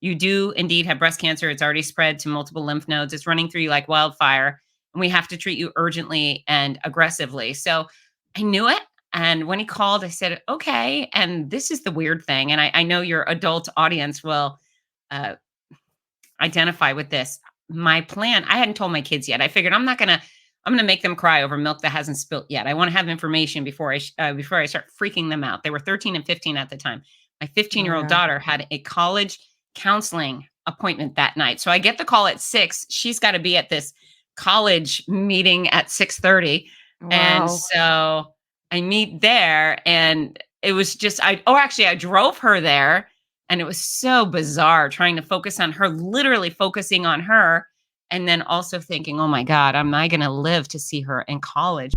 You do indeed have breast cancer. It's already spread to multiple lymph nodes. It's running through you like wildfire. And we have to treat you urgently and aggressively. So I knew it. And when he called, I said, okay. And this is the weird thing. And I know your adult audience will uh, identify with this. My plan, I hadn't told my kids yet. I figured I'm gonna make them cry over milk that hasn't spilt yet. I want to have information before I start freaking them out. They were 13 and 15 at the time. My 15-year-old Yeah. daughter had a college counseling appointment that night. So I get the call at 6. She's got to be at this college meeting at 6:30. And Wow. so I meet there, and it was just I drove her there, and it was so bizarre trying to focus on her, literally focusing on her, and then also thinking, oh my God, am I going to live to see her in college?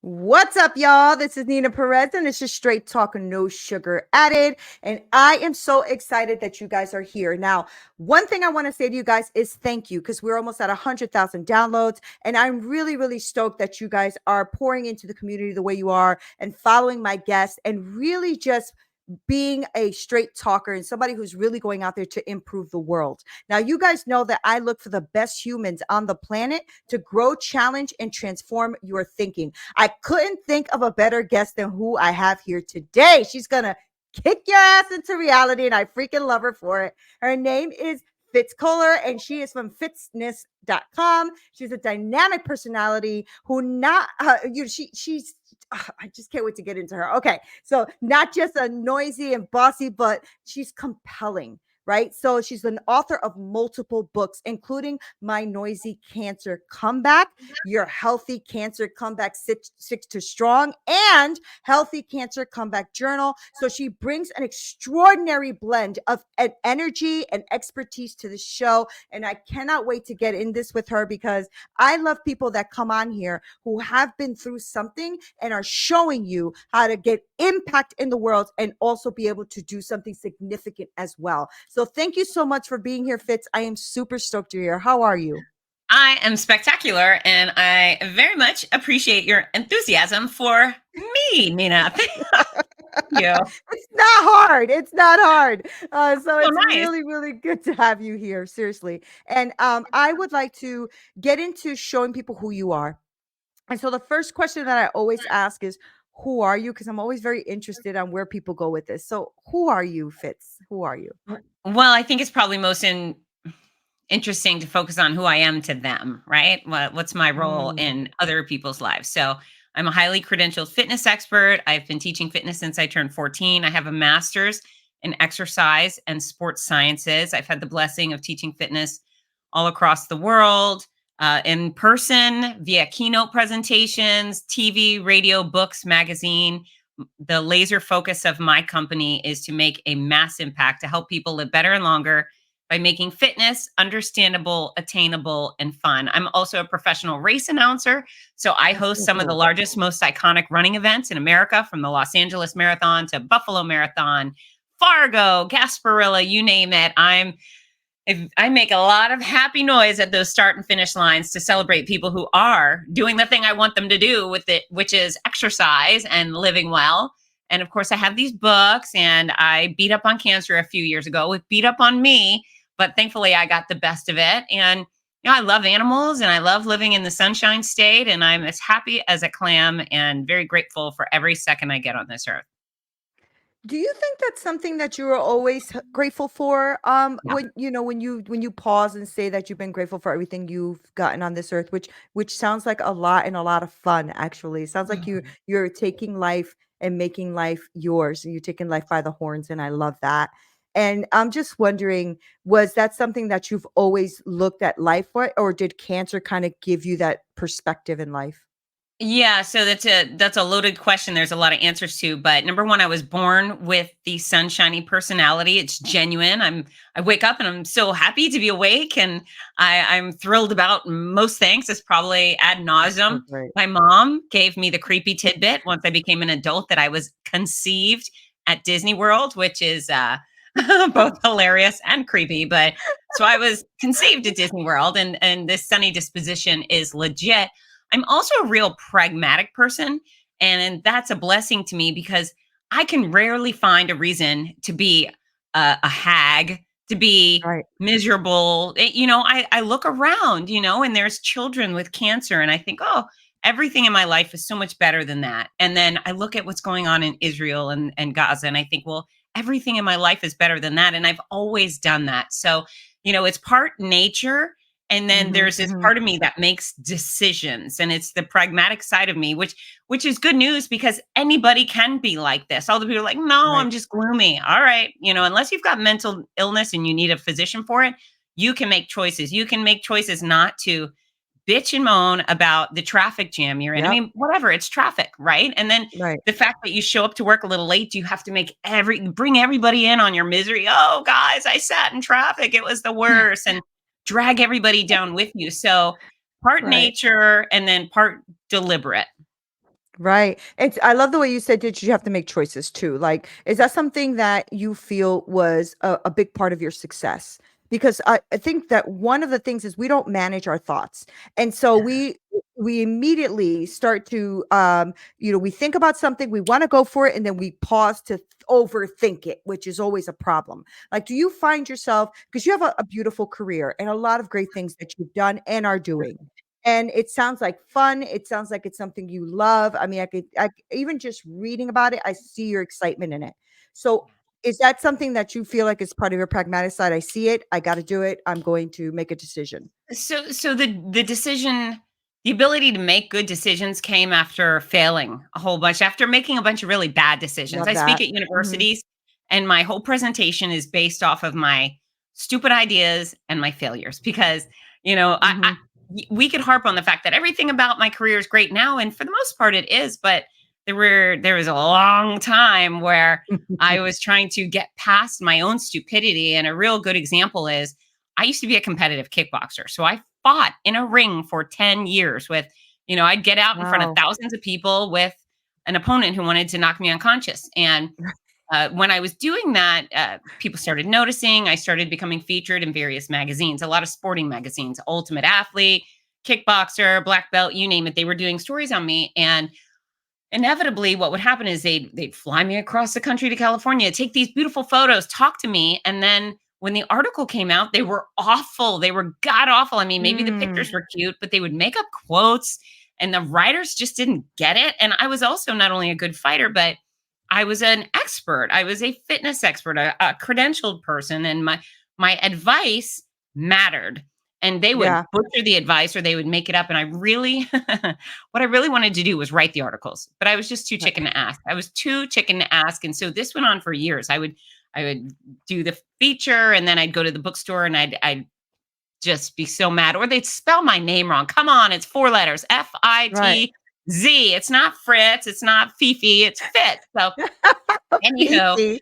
What's up, y'all? This is Neena Perez, and it's just straight talk, no sugar added. And I am so excited that you guys are here. Now, one thing I want to say to you guys is thank you, because we're almost at 100,000 downloads. And I'm really, really stoked that you guys are pouring into the community the way you are and following my guests and really just being a straight talker and somebody who's really going out there to improve the world. Now, you guys know that I look for the best humans on the planet to grow, challenge, and transform your thinking. I couldn't think of a better guest than who I have here today. She's going to kick your ass into reality, and I freaking love her for it. Her name is Fitz Koehler, and she is from fitzness.com. She's a dynamic personality who she's I just can't wait to get into her. Okay. So not just a noisy and bossy, but she's compelling, right? So she's an author of multiple books, including My Noisy Cancer Comeback, Your Healthy Cancer Comeback Six to Strong, and Healthy Cancer Comeback Journal. So she brings an extraordinary blend of energy and expertise to the show. And I cannot wait to get in this with her, because I love people that come on here who have been through something and are showing you how to get impact in the world and also be able to do something significant as well. So thank you so much for being here, Fitz. I am super stoked you're here. How are you? I am spectacular, and I very much appreciate your enthusiasm for me, Nina. Thank you. It's not hard. It's not hard. So it's Nice. really, really good to have you here. Seriously. And I would like to get into showing people who you are. And so the first question that I always ask is, who are you? Because I'm always very interested on where people go with this. So who are you, Fitz? Who are you? Well, I think it's probably most interesting to focus on who I am to them, right? What's my role in other people's lives? So I'm a highly credentialed fitness expert. I've been teaching fitness since I turned 14. I have a master's in exercise and sports sciences. I've had the blessing of teaching fitness all across the world, in person, via keynote presentations, TV, radio, books, magazine. The laser focus of my company is to make a mass impact to help people live better and longer by making fitness understandable, attainable, and fun. I'm also a professional race announcer. So I host some of the largest, most iconic running events in America, from the Los Angeles Marathon to Buffalo Marathon, Fargo, Gasparilla, you name it. I make a lot of happy noise at those start and finish lines to celebrate people who are doing the thing I want them to do with it, which is exercise and living well. And of course, I have these books, and I beat up on cancer a few years ago with Beat Up on Me, but thankfully I got the best of it. And I love animals, and I love living in the Sunshine State, and I'm as happy as a clam and very grateful for every second I get on this earth. Do you think that's something that you are always grateful for? Yeah. When you pause and say that you've been grateful for everything you've gotten on this earth, which sounds like a lot and a lot of fun. Actually, it sounds like you're taking life and making life yours, and you're taking life by the horns, and I love that. And I'm just wondering, was that something that you've always looked at life for, or did cancer kind of give you that perspective in life? Yeah, so that's a loaded question. There's a lot of answers to, but number one, I was born with the sunshiny personality. It's genuine. I wake up and I'm so happy to be awake, and I'm thrilled about most things. It's probably ad Oh, nauseum. great. My mom gave me the creepy tidbit once I became an adult that I was conceived at Disney World, which is both hilarious and creepy. But so I was conceived at Disney World, and this sunny disposition is legit. I'm also a real pragmatic person, and that's a blessing to me because I can rarely find a reason to be a hag, to be Right. miserable. I look around, and there's children with cancer, and I think, oh, everything in my life is so much better than that. And then I look at what's going on in Israel and Gaza, and I think, well, everything in my life is better than that. And I've always done that. So, it's part nature. And then Mhm, there's this mhm. part of me that makes decisions, and it's the pragmatic side of me, which is good news because anybody can be like this. All the people are like, no, Right. I'm just gloomy. All right, unless you've got mental illness and you need a physician for it, you can make choices. You can make choices not to bitch and moan about the traffic jam you're in. I Yep. mean, whatever, it's traffic, right? And then Right. the fact that you show up to work a little late, you have to bring everybody in on your misery. Oh, guys, I sat in traffic. It was the worst. And drag everybody down with you. So part Right. nature and then part deliberate. Right. It's I love the way you said that you have to make choices too. Like, is that something that you feel was a big part of your success? Because I think that one of the things is we don't manage our thoughts. And so we immediately start to we think about something, we want to go for it, and then we pause to overthink it, which is always a problem. Like, do you find yourself, because you have a beautiful career and a lot of great things that you've done and are doing. And it sounds like fun. It sounds like it's something you love. I mean, even just reading about it, I see your excitement in it. So, is that something that you feel like is part of your pragmatic side? I see it. I got to do it. I'm going to make a decision. So the decision, the ability to make good decisions came after failing a whole bunch, after making a bunch of really bad decisions. Love I speak that. at Mhm. universities, and my whole presentation is based off of my stupid ideas and my failures because, Mhm. we could harp on the fact that everything about my career is great now, and for the most part it is, but there was a long time where I was trying to get past my own stupidity. And a real good example is I used to be a competitive kickboxer. So I fought in a ring for 10 years with, I'd get out in front of Wow. thousands of people with an opponent who wanted to knock me unconscious. And when I was doing that, people started noticing. I started becoming featured in various magazines, a lot of sporting magazines, Ultimate Athlete, Kickboxer, Black Belt, you name it. They were doing stories on me. And inevitably what would happen is they'd fly me across the country to California, take these beautiful photos, talk to me, and then when the article came out, they were awful. They were god awful. I mean, maybe the Mm. pictures were cute, but they would make up quotes and the writers just didn't get it. And I was also not only a good fighter, but I was an expert. I was a fitness expert, a credentialed person, and my advice mattered. And they would Yeah. butcher the advice or they would make it up. And I really what I really wanted to do was write the articles, but I was just too Right. chicken to ask. I was too chicken to ask. And so this went on for years. I would do the feature and then I'd go to the bookstore and I'd just be so mad. Or they'd spell my name wrong. Come on, it's 4 letters. Right. Fitz. It's not Fritz, it's not Fifi, it's Fitz. So anywho, Easy.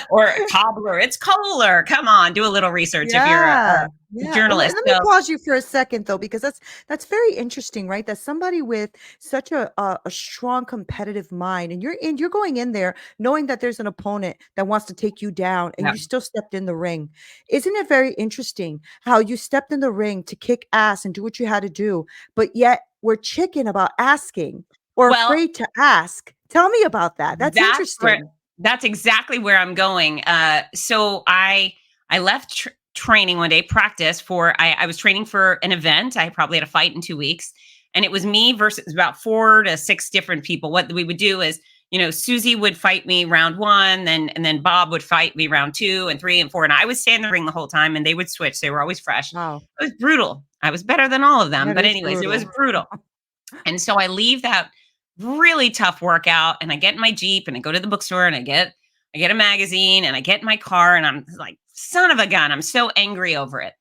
or cobbler, it's Kohler. Come on, do a little research if you're Yeah, a yeah. Let journalist. let me So pause you for a second though, because that's very interesting, right? That somebody with such a strong competitive mind, and you're going in there knowing that there's an opponent that wants to take you down, and yeah. you still stepped in the ring. Isn't it very interesting how you stepped in the ring to kick ass and do what you had to do, but yet we're chicken about asking or Well, afraid to ask? Tell me about that. That's That's where interesting. that's exactly where I'm going. So I left training one day, practice for I was training for an event. I probably had a fight in 2 weeks, and it was me versus about 4 to 6 different people. What we would do is, Susie would fight me round one, then Bob would fight me round two and three and four, and I would stay in the ring the whole time, and they would switch. They were always fresh. Wow, It was brutal. I was better than all of them, that but is anyways, it was brutal. brutal. And so I leave that really tough workout and I get in my Jeep and I go to the bookstore and I get a magazine and I get in my car and I'm like, son of a gun, I'm so angry over it.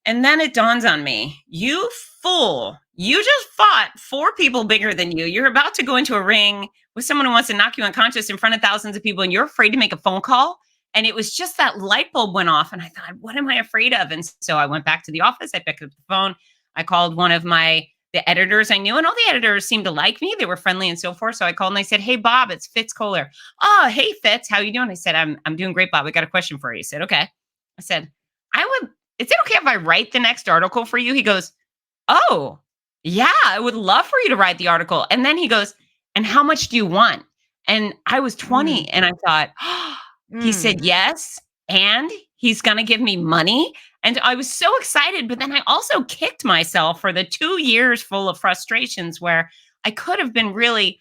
And then it dawns on me, you fool, you just fought 4 people bigger than you. You're about to go into a ring with someone who wants to knock you unconscious in front of thousands of people and you're afraid to make a phone call. And it was just that light bulb went off and I thought, what am I afraid of? And so I went back to the office. I picked up the phone. I called one of the editors I knew, and all the editors seemed to like me. They were friendly and so forth. So I called and I said, "Hey, Bob, it's Fitz Koehler." "Oh, hey, Fitz, how you doing?" I said, "I'm doing great, Bob. I got a question for you." He said, "Okay." I said, "I would. Is it okay if I write the next article for you?" He goes, "Oh, yeah, I would love for you to write the article." And then he goes, "And how much do you want?" And I was 20 Mm, and I thought, he said, mm. "Yes, and he's going to give me money." And I was so excited, but then I also kicked myself for the 2 years full of frustrations where I could have been really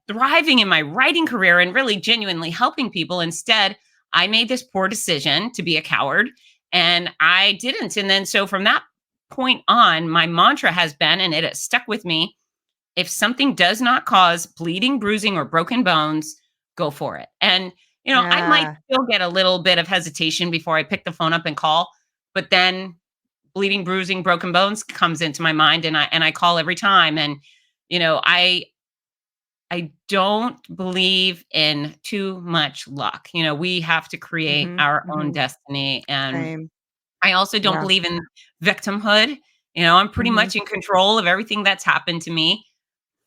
thriving in my writing career and really genuinely helping people. Instead, I made this poor decision to be a coward and I didn't. And then so from that point on, my mantra has been, and it has stuck with me, if something does not cause bleeding, bruising, or broken bones, go for it. And, I might Yeah. still get a little bit of hesitation before I pick the phone up and call, but then bleeding, bruising, broken bones comes into my mind and I call every time. And, you know, I I don't believe in too much luck. We have to create Mhm, our own mhm. destiny. And Same. I also don't Yeah. believe in victimhood. I'm pretty Mhm. much in control of everything that's happened to me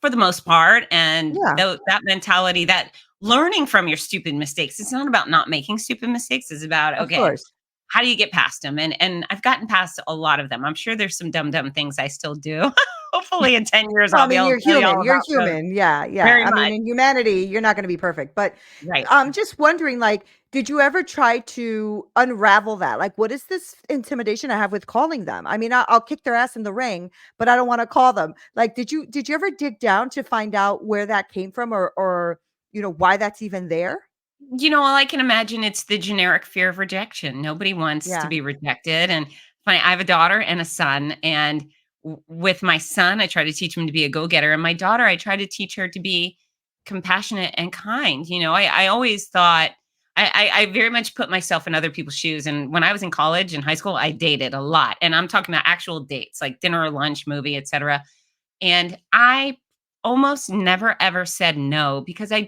for the most part. And Yeah, that mentality, that learning from your stupid mistakes, it's not about not making stupid mistakes. It's about, of okay, course. how do you get past them? And I've gotten past a lot of them. I'm sure there's some dumb things I still do. Hopefully in 10 years, Well, I I'll be mean, able to you're tell you human. all You're about those. human. Yeah, yeah. Very I mean, much. in humanity, you're not gonna be perfect. But Right. I'm just wondering, like, did you ever try to unravel that? Like, what is this intimidation I have with calling them? I mean, I'll kick their ass in the ring, but I don't want to call them. Like, did you ever dig down to find out where that came from, or why that's even there? All I can imagine, it's the generic fear of rejection. Nobody wants to Yeah. be rejected. And I have a daughter and a son. And with my son, I try to teach him to be a go getter. And my daughter, I try to teach her to be compassionate and kind. I always thought, I very much put myself in other people's shoes. And when I was in college and high school, I dated a lot. And I'm talking about actual dates, like dinner or lunch, movie, etc. And I almost never ever said no because I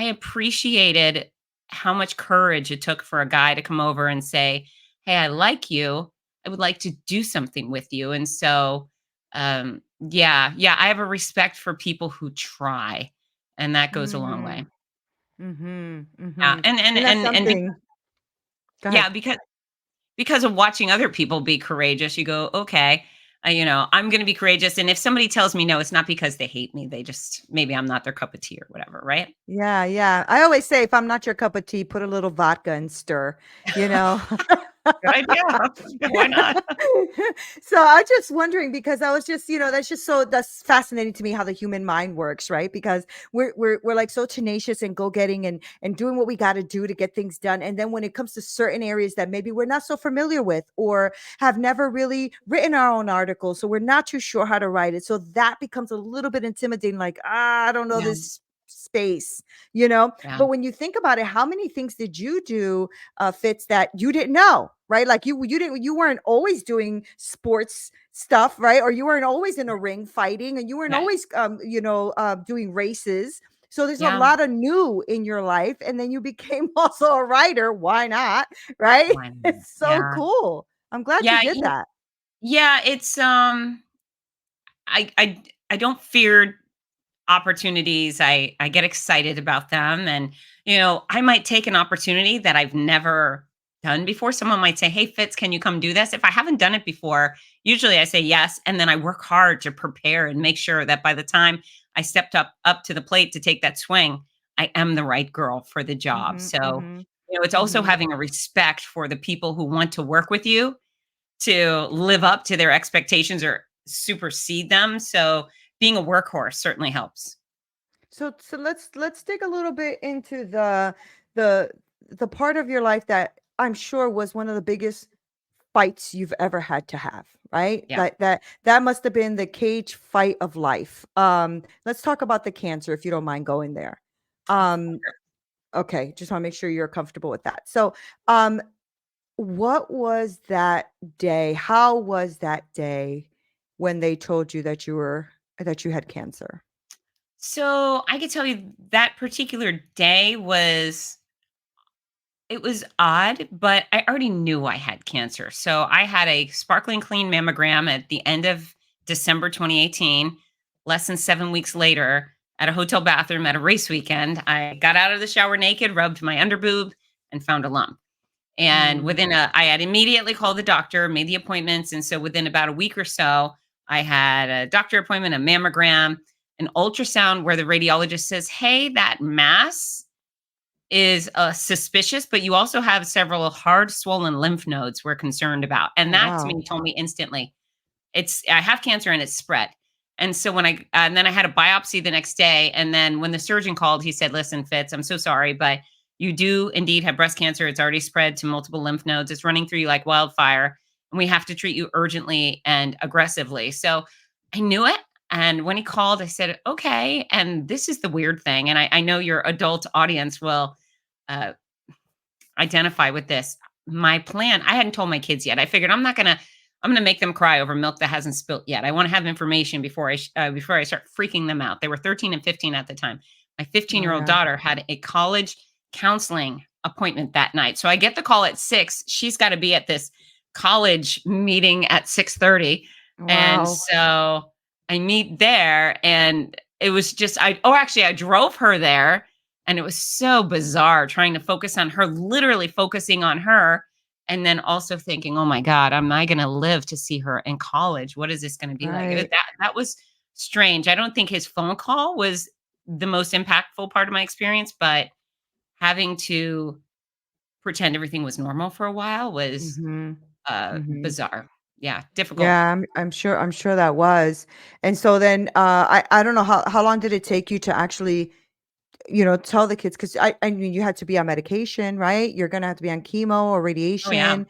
appreciated how much courage it took for a guy to come over and say, "Hey, I like you. I would like to do something with you." And so, yeah, I have a respect for people who try, and that goes a long way. Mhm. Mhm. Yeah, Mhm. and And that's and and be- something. Go ahead. yeah, because of watching other people be courageous, you go, okay, I'm going to be courageous. And if somebody tells me no, it's not because they hate me. They just, maybe I'm not their cup of tea or whatever. Right. Yeah, yeah. I always say if I'm not your cup of tea, put a little vodka and stir, you know? Good idea. Why not? So I'm just wondering because I was just, that's fascinating to me how the human mind works, right? Because we're like so tenacious and go-getting and doing what we got to do to get things done. And then when it comes to certain areas that maybe we're not so familiar with or have never really written our own article, so we're not too sure how to write it. So that becomes a little bit intimidating, like, I don't know Yeah. this space. Yeah. But when you think about it, how many things did you do, Fitz, that you didn't know, right? Like you weren't always doing sports stuff, right? Or you weren't always in a ring fighting, and you weren't Yeah. always doing races. So there's a Yeah. lot of new in your life, and then you became also a writer. Why not? Right? Why not? It's so Yeah. cool. I'm glad you Yeah. did that. Yeah. It's, I don't fear opportunities. I get excited about them. And, I might take an opportunity that I've never done before. Someone might say, "Hey, Fitz, can you come do this?" If I haven't done it before, usually I say yes. And then I work hard to prepare and make sure that by the time I stepped up to the plate to take that swing, I am the right girl for the job. Mhm, So, mhm, it's also mhm. having a respect for the people who want to work with you to live up to their expectations or supersede them. So being a workhorse certainly helps. So let's dig a little bit into the the part of your life that I'm sure was one of the biggest fights you've ever had to have, right? Yeah. That must have been the cage fight of life. Let's talk about the cancer if you don't mind going there. Um, okay, just want to make sure you're comfortable with that. So, um, what was that day? How was that day when they told you that you had cancer? So I could tell you that particular day it was odd, but I already knew I had cancer. So I had a sparkling clean mammogram at the end of December 2018, less than 7 weeks later, at a hotel bathroom at a race weekend, I got out of the shower naked, rubbed my underboob, and found a lump. And Mm. I had immediately called the doctor, made the appointments. And so within about a week or so, I had a doctor appointment, a mammogram, an ultrasound where the radiologist says, hey, that mass is suspicious, but you also have several hard swollen lymph nodes we're concerned about. And Oh, that to wow. me told me instantly, I have cancer and it's spread. And so and then I had a biopsy the next day. And then when the surgeon called, he said, listen, Fitz, I'm so sorry, but you do indeed have breast cancer. It's already spread to multiple lymph nodes. It's running through you like wildfire. And we have to treat you urgently and aggressively. So I knew it. And when he called, I said, okay. And this is the weird thing. And I know your adult audience will uh, identify with this. My plan, I hadn't told my kids yet. I figured I'm gonna make them cry over milk that hasn't spilt yet. I want to have information before I start freaking them out. They were 13 and 15 at the time. My 15-year-old Yeah. daughter had a college counseling appointment that night. So I get the call at 6. She's got to be at this college meeting at 6:30. And Wow. so I meet there and it was just actually I drove her there and it was so bizarre trying to focus on her, literally focusing on her. And then also thinking, oh my God, am I going to live to see her in college? What is this going to be like? Right. That was strange. I don't think his phone call was the most impactful part of my experience, but having to pretend everything was normal for a while was Mhm. Mhm. bizarre. Yeah, difficult. Yeah, I'm sure that was. And so then I don't know how long did it take you to actually, tell the kids, because I mean you had to be on medication, right? You're gonna have to be on chemo or Oh yeah. radiation.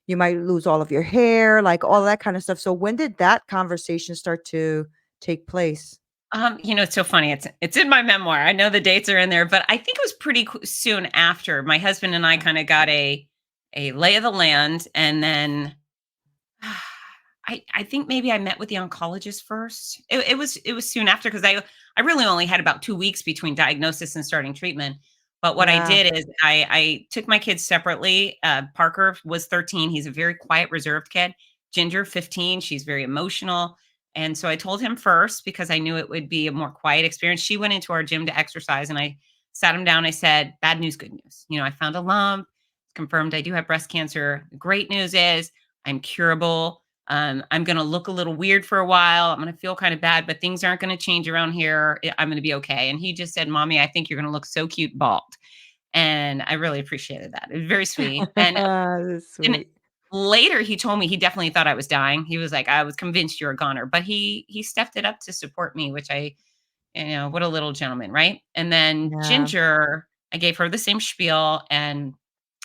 You might lose all of your hair, like all that kind of stuff. So when did that conversation start to take place? It's so funny. It's in my memoir. I know the dates are in there, but I think it was pretty soon after. My husband and I kind of got a lay of the land, and then I think maybe I met with the oncologist first. It was soon after because I really only had about 2 weeks between diagnosis and starting treatment. But what I Yeah. did is I took my kids separately. Parker was 13. He's a very quiet, reserved kid. Ginger, 15. She's very emotional. And so I told him first because I knew it would be a more quiet experience. She went into our gym to exercise and I sat him down. I said, bad news, good news. I found a lump, confirmed I do have breast cancer. The great news is I'm curable. I'm going to look a little weird for a while. I'm going to feel kind of bad, but things aren't going to change around here. I'm going to be okay. And he just said, Mommy, I think you're going to look so cute bald. And I really appreciated that. It was very sweet. That's And sweet. later he told me he definitely thought I was dying. He was like, I was convinced you're a goner, but he stepped it up to support me, which what a little gentleman, right? And then Yeah. Ginger, I gave her the same spiel and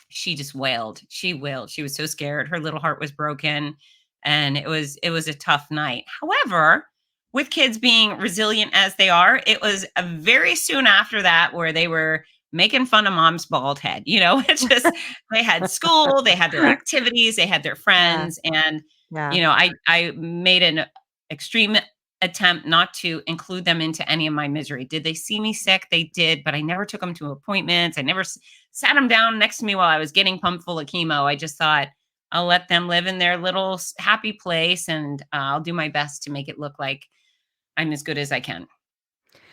she just wailed. She wailed. She was so scared. Her little heart was broken and it was a tough night. However, with kids being resilient as they are, it was a very soon after that where they were making fun of mom's bald head. It's just they had school, they had their activities, they had their Yeah. friends and Yeah. I made an extreme attempt not to include them into any of my misery. Did they see me sick? They did, but I never took them to appointments. I never sat them down next to me while I was getting pumped full of chemo. I just thought I'll let them live in their little happy place and I'll do my best to make it look like I'm as good as I can.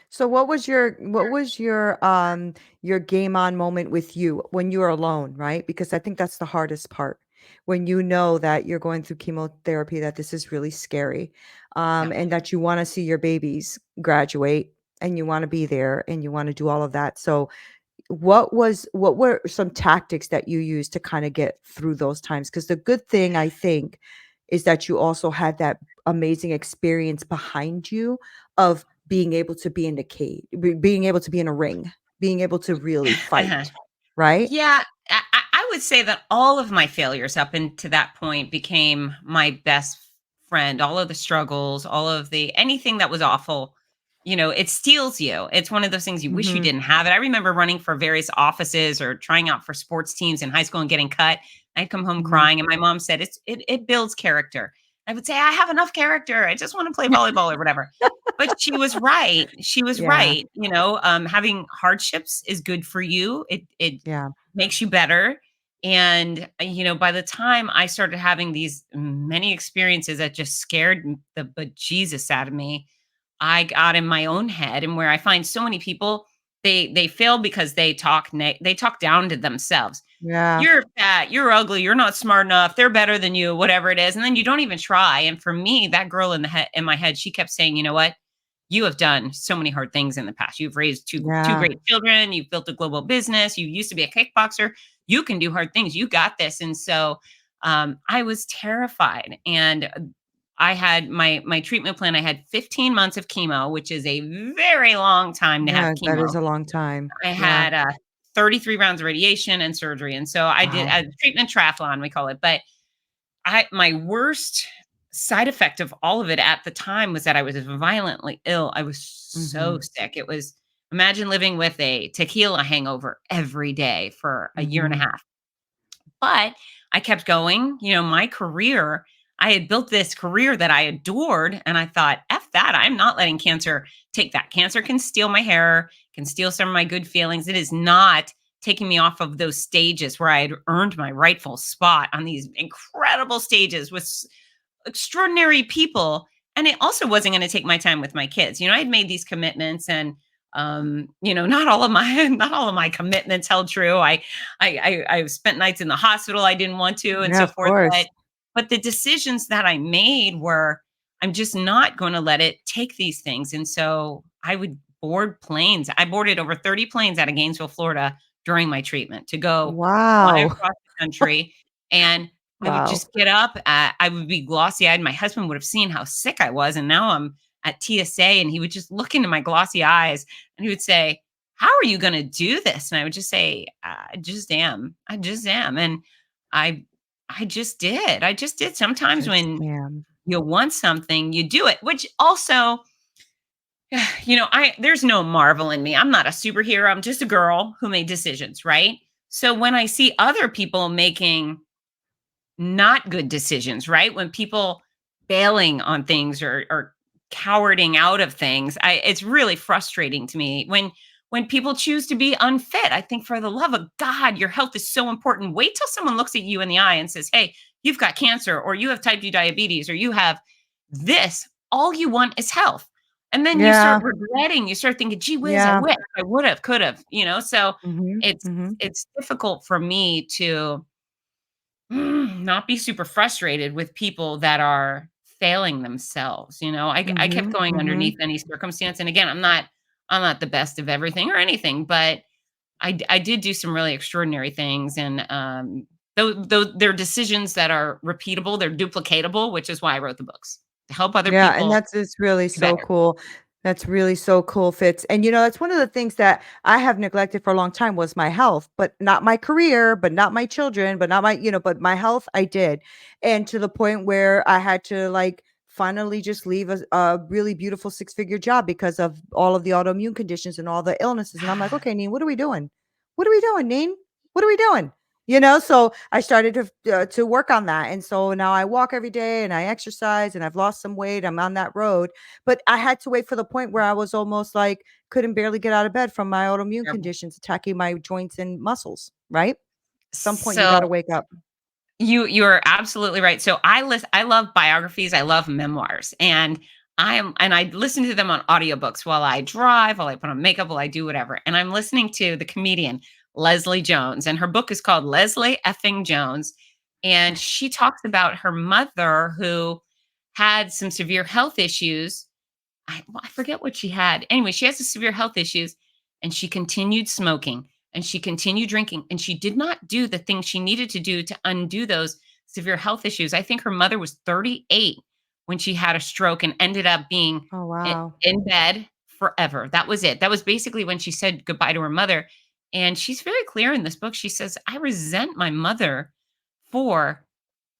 So what was your game on moment with you when you were alone, right? Because I think that's the hardest part. When you know that you're going through chemotherapy, that this is really scary, Yeah. and that you want to see your babies graduate and you want to be there and you want to do all of that. So what were some tactics that you used to kind of get through those times? Because the good thing I think is that you also had that amazing experience behind you of being able to be in the cage, being able to be in a ring, being able to really fight, right? Yeah, I would say that all of my failures up into that point became my best friend. All of the struggles, all of the anything that was awful, it steals you. It's one of those things you wish you Mhm. didn't have it. I remember running for various offices or trying out for sports teams in high school and getting cut. I'd come home Mhm. crying, and my mom said, it builds character." I would say, "I have enough character. I just want to play volleyball or whatever." But she was right. She was Yeah, right. Having hardships is good for you. It yeah. makes you better. And, by the time I started having these many experiences that just scared the bejesus out of me, I got in my own head, and where I find so many people, they fail because they talk down to themselves. Yeah. You're fat, you're ugly, you're not smart enough, they're better than you, whatever it is. And then you don't even try. And for me, that girl in my head, she kept saying, you know what? You have done so many hard things in the past. You've raised two Yeah. great children, you've built a global business, you used to be a kickboxer. You can do hard things. You got this. And so I was terrified. And I had my treatment plan. I had 15 months of chemo, which is a very long time to have Yeah, that is chemo. a long time. I Yeah. had 33 rounds of radiation and surgery. And so I did Wow. a treatment triathlon, we call it. But my worst side effect of all of it at the time was that I was violently ill. I was so Mhm. sick. It was, imagine living with a tequila hangover every day for a year and a Mhm. half. But I kept going. My career, I had built this career that I adored. And I thought, F that. I'm not letting cancer take that. Cancer can steal my hair, can steal some of my good feelings. It is not taking me off of those stages where I had earned my rightful spot on these incredible stages with extraordinary people. And it also wasn't going to take my time with my kids. I had made these commitments, and not all of my not all of my commitments held true. I've spent nights in the hospital I didn't want to, and Yeah, so of forth. course. But the decisions that I made were, I'm just not going to let it take these things. And so I would board planes. I boarded over 30 planes out of Gainesville, Florida during my treatment to go fly Wow. across the country. And I would Wow. just get up. I would be glossy eyed. My husband would have seen how sick I was. And now I'm at TSA, and he would just look into my glossy eyes, and he would say, "How are you going to do this?" And I would just say, "I just am. I just am." And I, I just did. I just did. Sometimes Just when am. you want something, you do it, which also, there's no Marvel in me. I'm not a superhero. I'm just a girl who made decisions, right? So when I see other people making not good decisions, right? When people bailing on things, or cowarding out of things, it's really frustrating to me when people choose to be unfit. I think, for the love of God, your health is so important. Wait till someone looks at you in the eye and says, "Hey, you've got cancer, or you have type 2 diabetes, or you have this." All you want is health. And then you Yeah. start regretting, you start thinking, "Gee whiz, I Yeah. wish I would have, could have," So Mhm. it's Mhm. it's difficult for me to not be super frustrated with people that are failing themselves. I kept Mhm. going Mhm. underneath any circumstance. And again, I'm not the best of everything or anything, but I did do some really extraordinary things. And though they're decisions that are repeatable, they're duplicatable, which is why I wrote the books, to help other Yeah, and people that's it's really do so better. cool. That's really so cool, Fitz. And that's one of the things that I have neglected for a long time was my health, but not my career, but not my children, but not my, but my health I did. And to the point where I had to like finally just leave a really beautiful six-figure job because of all of the autoimmune conditions and all the illnesses. And I'm like, okay, Neen, what are we doing? What are we doing, Neen? What are we doing? So I started to work on that, and so now I walk every day and I exercise and I've lost some weight. I'm on that road, but I had to wait for the point where I was almost like couldn't barely get out of bed from my autoimmune Terrible. conditions attacking my joints and muscles. Right? Some point you got So to wake up. you're absolutely right. So I love biographies, I love memoirs, and I listen to them on audiobooks while I drive, while I put on makeup, while I do whatever. And I'm listening to the comedian Leslie Jones, and her book is called Leslie Effing Jones. And she talks about her mother, who had some severe health issues. I forget what she had. Anyway, she has some severe health issues, and she continued smoking, and she continued drinking, and she did not do the things she needed to do to undo those severe health issues. I think her mother was 38 when she had a stroke and ended up being Oh wow. in bed forever. That was it. That was basically when she said goodbye to her mother. And she's very clear in this book. She says, "I resent my mother for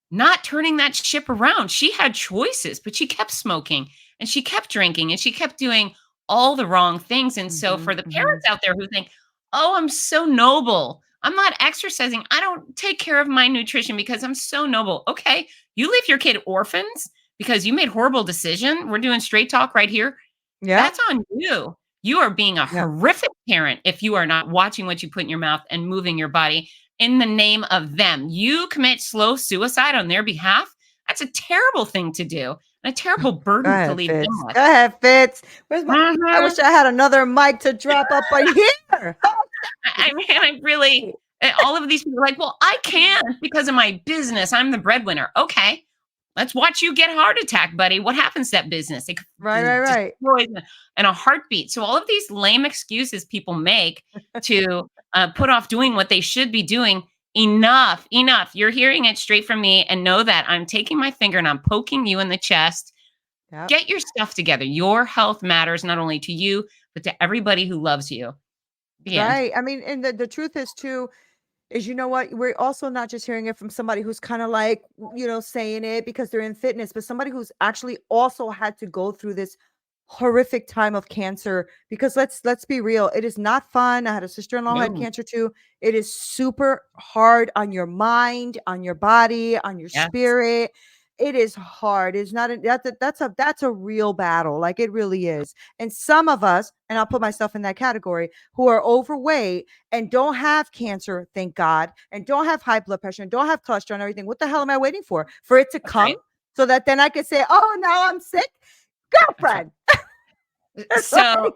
not turning that ship around." She had choices, but she kept smoking, and she kept drinking, and she kept doing all the wrong things. And so, Mhm. for the Mhm. parents out there who think, "Oh, I'm so noble. I'm not exercising. I don't take care of my nutrition because I'm so noble." Okay, you leave your kid orphans because you made horrible decision. We're doing straight talk right here. Yeah. That's on you. You are being a Yeah. horrific parent if you are not watching what you put in your mouth and moving your body in the name of them. You commit slow suicide on their behalf. That's a terrible thing to do and a terrible Go burden to ahead, leave them Fitz. with. Go ahead, Fitz. Where's my I Mhm. wish I had another mic to drop up on here. I mean, I really, all of these people are like, well, I can't because of my business. I'm the breadwinner. Okay, let's watch you get a heart attack, buddy. What happens to that business? It Right, right, right. destroys in a heartbeat. So all of these lame excuses people make to put off doing what they should be doing. Enough, enough. You're hearing it straight from me, and know that I'm taking my finger and I'm poking you in the chest. Yep. Get your stuff together. Your health matters not only to you, but to everybody who loves you. The end. Right. I mean, and the truth is too, is you know what? We're also not just hearing it from somebody who's kind of like, saying it because they're in fitness, but somebody who's actually also had to go through this horrific time of cancer, because let's be real, it is not fun. I had a sister-in-law who had No. cancer too. It is super hard on your mind, on your body, on your Yes. spirit. It is hard. It's not that's a real battle. Like it really is. And some of us, and I'll put myself in that category, who are overweight and don't have cancer, thank God, and don't have high blood pressure and don't have cholesterol and everything. What the hell am I waiting for? For it to That's come right. so that then I can say, "Oh, now I'm sick." That's right. Girlfriend. So Like,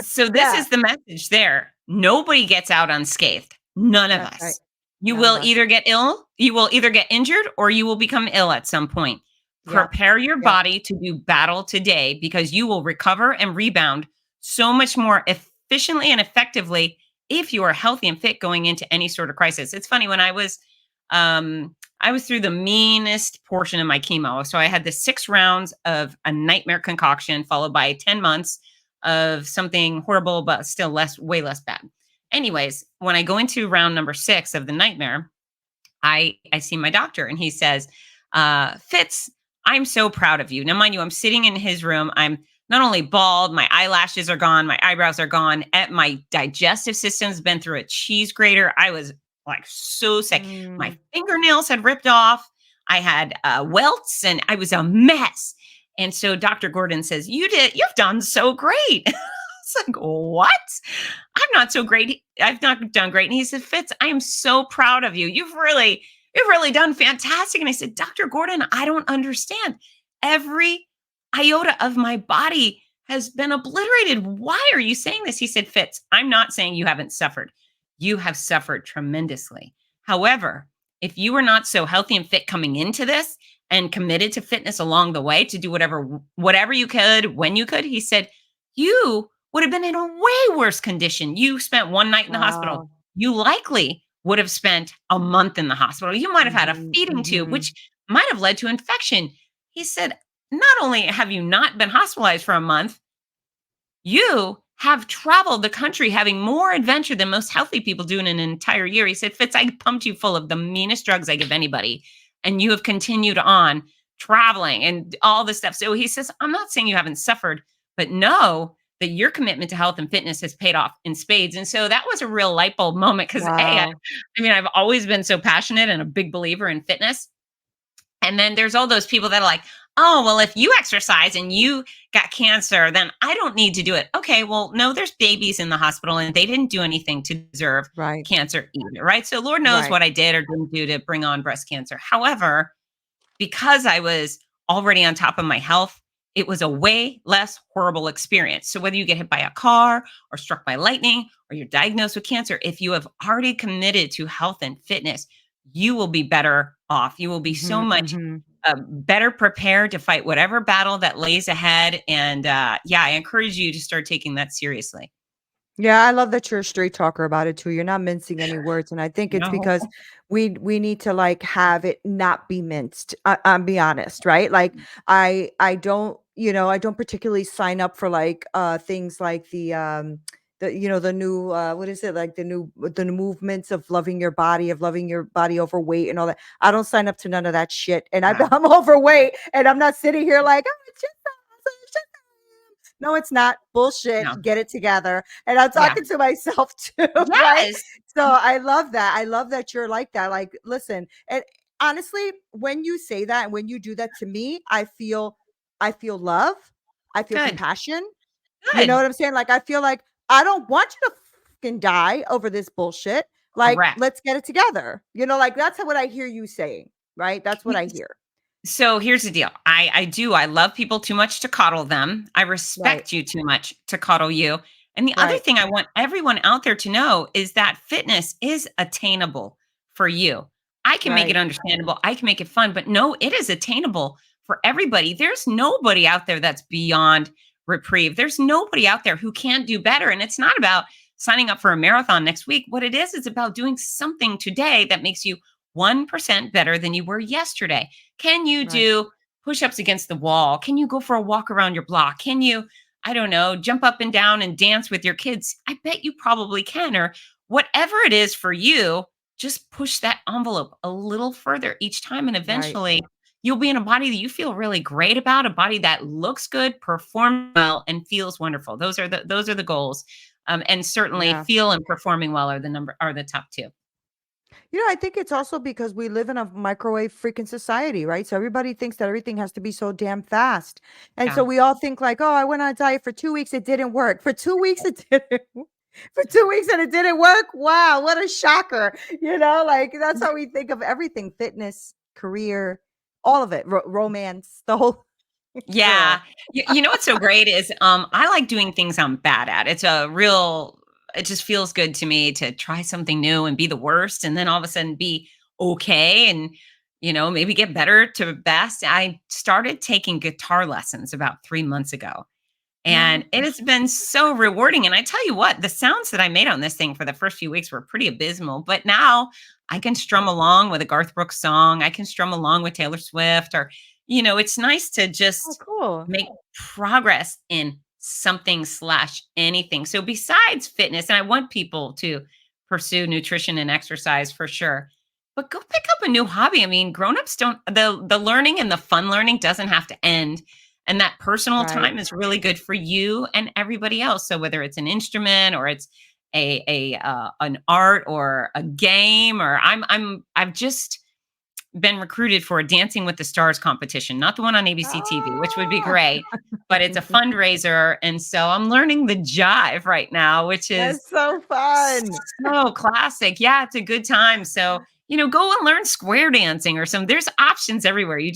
so this yeah, is the message there. Nobody gets out unscathed. None of that's right. us. You None of will us. either get ill, you will either get injured, or you will become ill at some point. Yep. Prepare your Yep. body to do battle today because you will recover and rebound so much more efficiently and effectively if you are healthy and fit going into any sort of crisis. It's funny when I was through the meanest portion of my chemo. So I had the 6 rounds of a nightmare concoction followed by 10 months of something horrible, but still way less bad. Anyways, when I go into round number 6 of the nightmare, I see my doctor and he says, Fitz, I'm so proud of you. Now, mind you, I'm sitting in his room. I'm not only bald, my eyelashes are gone, my eyebrows are gone. My digestive system's been through a cheese grater. I was like so sick. My Mm. fingernails had ripped off. I had welts and I was a mess. And so Dr. Gordon says, you've done so great. It's like, what? I'm not so great. I've not done great. And he said, Fitz, I am so proud of you. You've really done fantastic. And I said, Dr. Gordon, I don't understand. Every iota of my body has been obliterated. Why are you saying this? He said, Fitz, I'm not saying you haven't suffered. You have suffered tremendously. However, if you were not so healthy and fit coming into this and committed to fitness along the way to do whatever you could when you could, he said, you would have been in a way worse condition. You spent one night in the hospital. Wow. You likely would have spent a month in the hospital. You might have had a Mhm, feeding tube, mhm. which might have led to infection. He said, not only have you not been hospitalized for a month, you have traveled the country having more adventure than most healthy people do in an entire year. He said, Fitz, I pumped you full of the meanest drugs I give anybody. And you have continued on traveling and all this stuff. So he says, I'm not saying you haven't suffered, but know that your commitment to health and fitness has paid off in spades. And so that was a real light bulb moment because, Wow. I mean, I've always been so passionate and a big believer in fitness. And then there's all those people that are like, oh, well, if you exercise and you got cancer, then I don't need to do it. Okay, well, no, there's babies in the hospital and they didn't do anything to deserve Right, cancer either, right? So Lord knows right. what I did or didn't do to bring on breast cancer. However, because I was already on top of my health, it was a way less horrible experience. So whether you get hit by a car or struck by lightning or you're diagnosed with cancer, if you have already committed to health and fitness, you will be better off. You will be so Mhm, much mhm. better prepared to fight whatever battle that lays ahead. And yeah, I encourage you to start taking that seriously. Yeah, I love that you're a straight talker about it too. You're not mincing any words, and I think it's No, because we need to like have it not be minced. I'm be honest, right? Like I don't, I don't particularly sign up for like things like the new what is it, like the new movements of loving your body overweight and all that. I don't sign up to none of that shit, and wow, I'm overweight, and I'm not sitting here like, oh, it's just no, it's not. no, Bullshit. Get it together. And I'm yeah, talking to myself too, right? yes, So I love that. I love that you're like that. Like, listen, and honestly, when you say that and when you do that to me, I feel love. I feel good, compassion. You know Good. what I'm saying? Like, I feel like I don't want you to fucking die over this bullshit. Like, Correct. let's get it together. Like that's what I hear you saying, right? That's what I hear. So here's the deal. I love people too much to coddle them. I Right, respect you too much to coddle you. And the other right, thing I want everyone out there to know is that fitness is attainable for you. I can make it right, understandable. I can make it fun, but no, it is attainable for everybody. There's nobody out there that's beyond reprieve. There's nobody out there who can't do better. And it's not about signing up for a marathon next week. What it is about doing something today that makes you 1% better than you were yesterday. Can you right, do push-ups against the wall? Can you go for a walk around your block? Can you, I don't know, jump up and down and dance with your kids? I bet you probably can. Or whatever it is for you, just push that envelope a little further each time. And right. eventually you'll be in a body that you feel really great about, a body that looks good, performs well, and feels wonderful. Those are the goals. And certainly Yeah. feel and performing well are the top two. I think it's also because we live in a microwave freaking society, right? So everybody thinks that everything has to be so damn fast. And so Yeah. we all think like, oh, I went on a diet for 2 weeks, it didn't work. For 2 weeks, it didn't. For 2 weeks and it didn't work. Wow, what a shocker. Like that's how we think of everything: fitness, career, all of it, romance, the whole Yeah. girl. You know what's so great is, I like doing things I'm bad at. It just feels good to me to try something new and be the worst and then all of a sudden be okay and, maybe get better to best. I started taking guitar lessons about 3 months ago. And it has been so rewarding, and I tell you what, the sounds that I made on this thing for the first few weeks were pretty abysmal, but now I can strum along with a Garth Brooks song, I can strum along with Taylor Swift, or it's nice to Oh, just cool. make progress in something slash anything. So besides fitness, and I want people to pursue nutrition and exercise for sure, but go pick up a new hobby. I mean, grown-ups don't the learning and the fun learning doesn't have to end, and that personal Right. time is really good for you and everybody else. So whether it's an instrument or it's an art or a game, or I've just been recruited for a Dancing with the Stars competition, not the one on ABC TV, which would be Ah, great, but it's a fundraiser. And so I'm learning the jive right now, which is that's so fun. so classic. Yeah, it's a good time. So, go and learn square dancing or there's options everywhere. You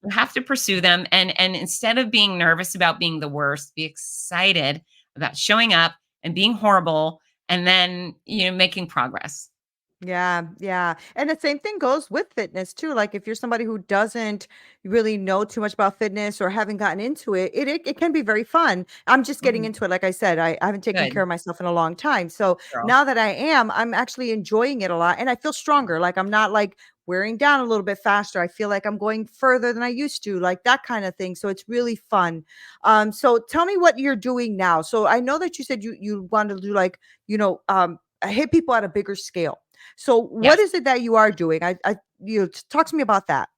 have to pursue them. And instead of being nervous about being the worst, be excited about showing up and being horrible and then, making progress. Yeah, yeah. And the same thing goes with fitness too. Like if you're somebody who doesn't really know too much about fitness or haven't gotten into it, it can be very fun. I'm just getting Mhm. into it. Like I said, I haven't taken care Good of myself in a long time. So girl. now that I am, I'm actually enjoying it a lot and I feel stronger. Like I'm not like wearing down a little bit faster. I feel like I'm going further than I used to, like that kind of thing. So it's really fun. So tell me what you're doing now. So I know that you said you wanted to do like, hit people at a bigger scale. So what Yes. is it that you are doing? Talk to me about that.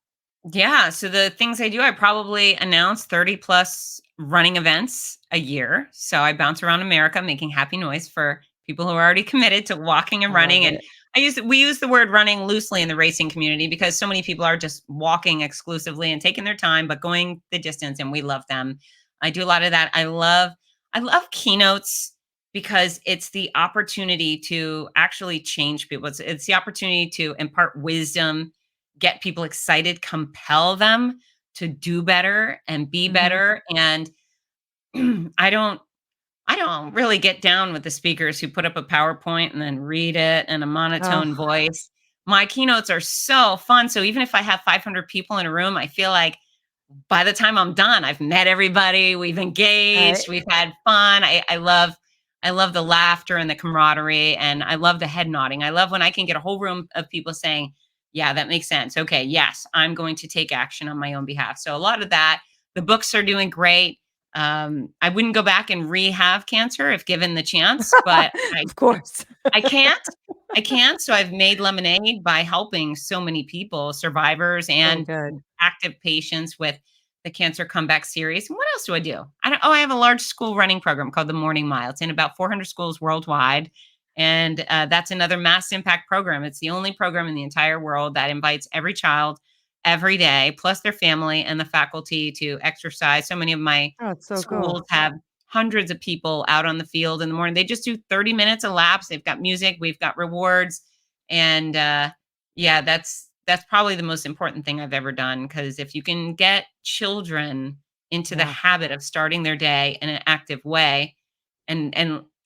Yeah. So the things I do, I probably announce 30 plus running events a year. So I bounce around America making happy noise for people who are already committed to walking and I love running. And it. we use the word running loosely in the racing community because so many people are just walking exclusively and taking their time, but going the distance, and we love them. I do a lot of that. I love keynotes because it's the opportunity to actually change people. It's the opportunity to impart wisdom, get people excited, compel them to do better and be Mhm. better. And I don't I don't really get down with the speakers who put up a PowerPoint and then read it in a monotone Oh, voice. My keynotes are so fun. So even if I have 500 people in a room, I feel like by the time I'm done, I've met everybody, we've right. engaged, we've had fun. I love the laughter and the camaraderie, and I love the head nodding. I love when I can get a whole room of people saying, "Yeah, that makes sense. Okay, yes, I'm going to take action on my own behalf." So a lot of that. The books are doing great. I wouldn't go back and rehab cancer if given the chance, but I Of course. I can't. I can't. So I've made lemonade by helping so many people, survivors So and good. active patients with the Cancer Comeback Series. And what else do I do? I have a large school running program called the Morning Mile. It's in about 400 schools worldwide. And that's another mass impact program. It's the only program in the entire world that invites every child every day, plus their family and the faculty, to exercise. So many of my Oh, it's so schools cool. have hundreds of people out on the field in the morning. They just do 30 minutes of laps. They've got music, we've got rewards. And yeah, that's probably the most important thing I've ever done, because if you can get children into the Yeah. habit of starting their day in an active way, and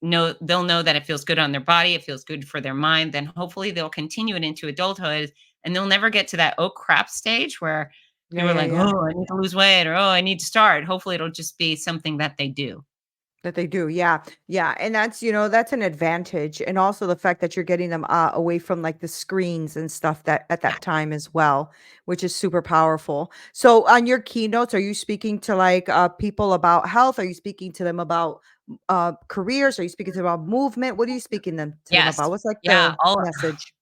know they'll know that it feels good on their body, it feels good for their mind, then hopefully they'll continue it into adulthood, and they'll never get to that oh crap stage where Yeah. people are Yeah. like, Yeah. oh, I need to lose weight, or oh, I need to start. Hopefully it'll just be something that they do. That they do. Yeah. Yeah. And that's, that's an advantage. And also the fact that you're getting them away from like the screens and stuff that at Yeah. that time as well, which is super powerful. So on your keynotes, are you speaking to like people about health? Are you speaking to them about careers? Are you speaking to them about movement? What are you speaking to them Yes. about? What's like Yeah. the message?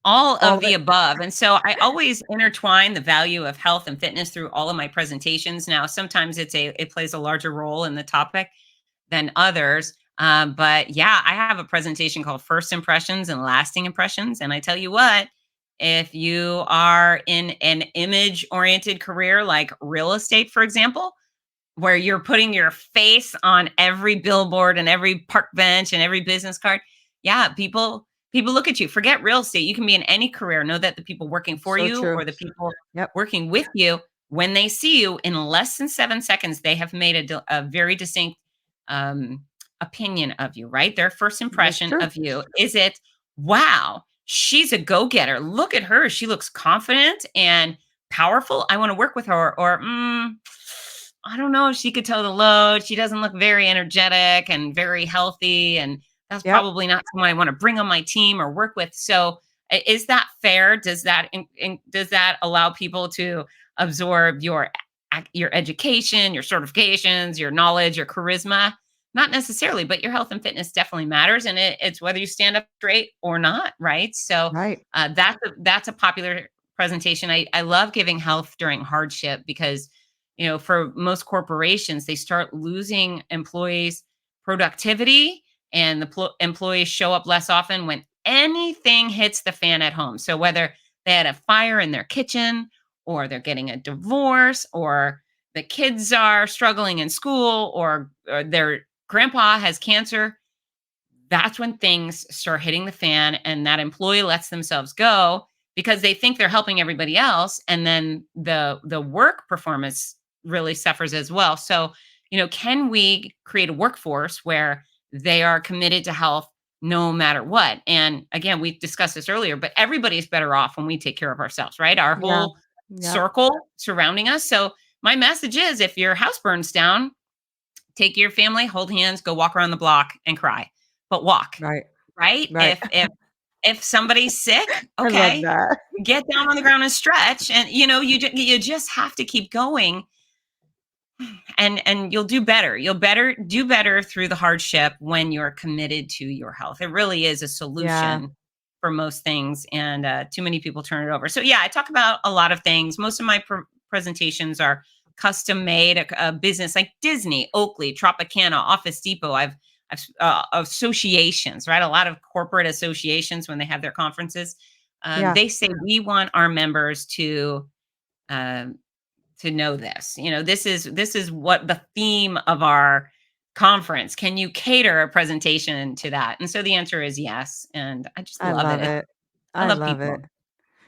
All All of of the it? above. And so I always intertwine the value of health and fitness through all of my presentations. Now, sometimes it plays a larger role in the topic than others. But yeah, I have a presentation called First Impressions and Lasting Impressions. And I tell you what, if you are in an image oriented career like real estate, for example, where you're putting your face on every billboard and every park bench and every business card, yeah, people look at you. Forget real estate. You can be in any career. Know that the people working for So you true. or the people Yep. working with you, when they see you in less than 7 seconds, they have made a very distinct um, opinion of you, right? Their first That's impression true. of you is it, wow, she's a go-getter. Look at her. She looks confident and powerful. I want to work with her. Or I don't know if she could toe the load. She doesn't look very energetic and very healthy. And that's Yep. probably not someone I want to bring on my team or work with. So is that fair? Does that does that allow people to absorb your education, your certifications, your knowledge, your charisma? Not necessarily, but your health and fitness definitely matters, and it's whether you stand up straight or not, right? So Right. that's a popular presentation. I love giving health during hardship because for most corporations, they start losing employees' productivity, and the employees show up less often when anything hits the fan at home. So whether they had a fire in their kitchen, or they're getting a divorce, or the kids are struggling in school, or their grandpa has cancer, that's when things start hitting the fan, and that employee lets themselves go because they think they're helping everybody else, and then the work performance really suffers as well. So can we create a workforce where they are committed to health no matter what? And again, we discussed this earlier, but everybody's better off when we take care of ourselves, right? Our Yeah. whole Yep. circle surrounding us. So my message is, if your house burns down, take your family, hold hands, go walk around the block and cry, but walk, Right. right? Right. If somebody's sick, I love okay, that. get down on the ground and stretch, and you just have to keep going, and you'll do better. You'll do better through the hardship when you're committed to your health. It really is a Yeah. solution for most things, and too many people turn it over. So yeah, I talk about a lot of things. Most of my presentations are custom made. A business like Disney, Oakley, Tropicana, Office Depot. I've associations, right? A lot of corporate associations, when they have their conferences, Yeah. they say we want our members um, to know this. This is what the theme of our conference. Can you cater a presentation to that? And so the answer is yes. And I just I love love it. it. I I love love people. it.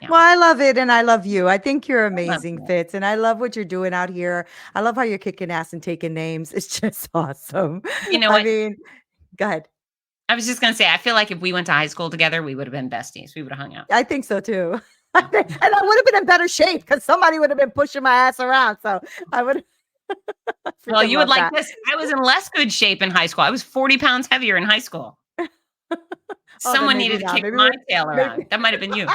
Yeah, Well, I love it and I love you. I think you're I love amazing, it. Fitz, and I love what you're doing out here. I love how you're kicking ass and taking names. It's just awesome. You know I what? mean, go ahead. I was just gonna say, I feel like if we went to high school together, we would have been besties. We would have hung out. I think so too. Yeah. And I would have been in better shape because somebody would have been pushing my ass around. So I would Well, freaking you would love like that. this. I was in less good shape in high school. I was 40 pounds heavier in high school. Oh, then Someone maybe needed to not. kick Maybe my we're tail maybe. around. That might have been you.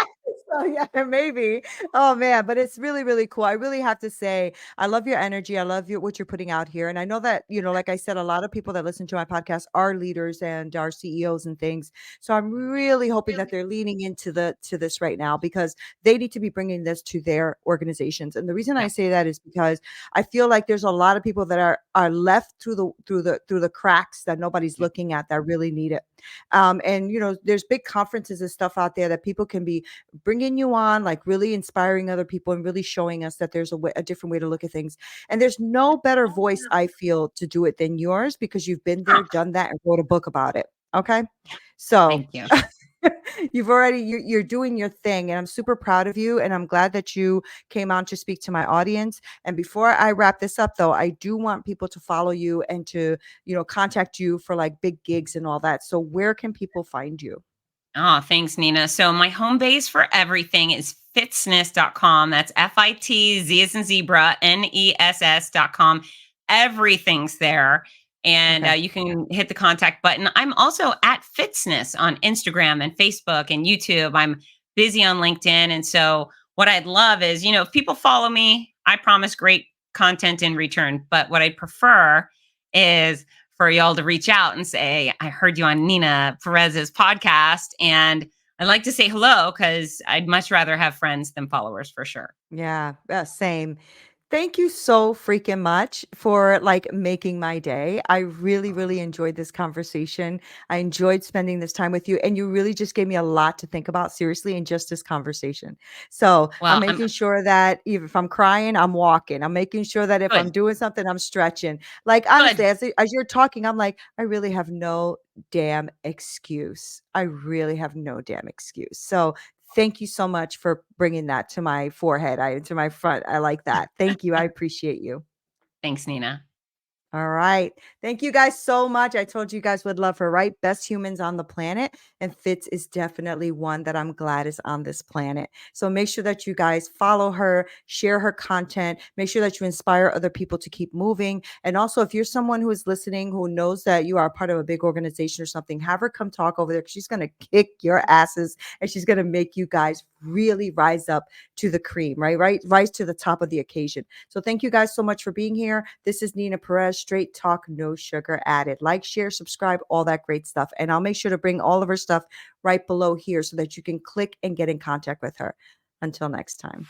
So yeah, maybe. Oh man, but it's really, really cool. I really have to say, I love your energy. I love what you're putting out here. And I know that, like I said, a lot of people that listen to my podcast are leaders and are CEOs and things. So I'm really hoping that they're leaning into to this right now because they need to be bringing this to their organizations. And the reason I Yeah. say that is because I feel like there's a lot of people that are left through the cracks that nobody's Yeah. looking at that really need it. And there's big conferences and stuff out there that people can be bringing you on, like really inspiring other people and really showing us that there's a different way to look at things. And there's no better voice, I feel, to do it than yours, because you've been there, Oh, done that, and wrote a book about it. Okay. So thank you. you're doing your thing, and I'm super proud of you, and I'm glad that you came on to speak to my audience. And before I wrap this up, though, I do want people to follow you and to contact you for like big gigs and all that. So where can people find you? Oh, thanks, Nina. So my home base for everything is fitzness.com. That's FITZ as in zebra, NESS.com. Everything's there. And Okay. you can hit the contact button. I'm also at Fitzness on Instagram and Facebook and YouTube. I'm busy on LinkedIn. And so what I'd love is, if people follow me, I promise great content in return. But what I'd prefer is for y'all to reach out and say, I heard you on Neena Perez's podcast, and I'd like to say hello, because I'd much rather have friends than followers for sure. Yeah, same. Thank you so freaking much for like making my day. I really, really enjoyed this conversation. I enjoyed spending this time with you, and you really just gave me a lot to think about, seriously, in just this conversation. So I'm Well, I'm making sure that even if I'm crying, I'm walking. I'm making sure that if I'm good. doing something, I'm stretching. Like Good. honestly, as you're talking, I'm like, I really have no damn excuse. I really have no damn excuse. So thank you so much for bringing that to my forehead, to my front. I like that. Thank you. I appreciate you. Thanks, Nina. All right. Thank you guys so much. I told you guys would love her, right? Best humans on the planet. And Fitz is definitely one that I'm glad is on this planet. So make sure that you guys follow her, share her content, make sure that you inspire other people to keep moving. And also, if you're someone who is listening who knows that you are part of a big organization or something, have her come talk over there, because she's going to kick your asses, and she's going to make you guys really rise up to the cream, right? Rise to the top of the occasion. So thank you guys so much for being here. This is Neena Perez, straight talk, no sugar added. Like, share, subscribe, all that great stuff. And I'll make sure to bring all of her stuff right below here so that you can click and get in contact with her. Until next time.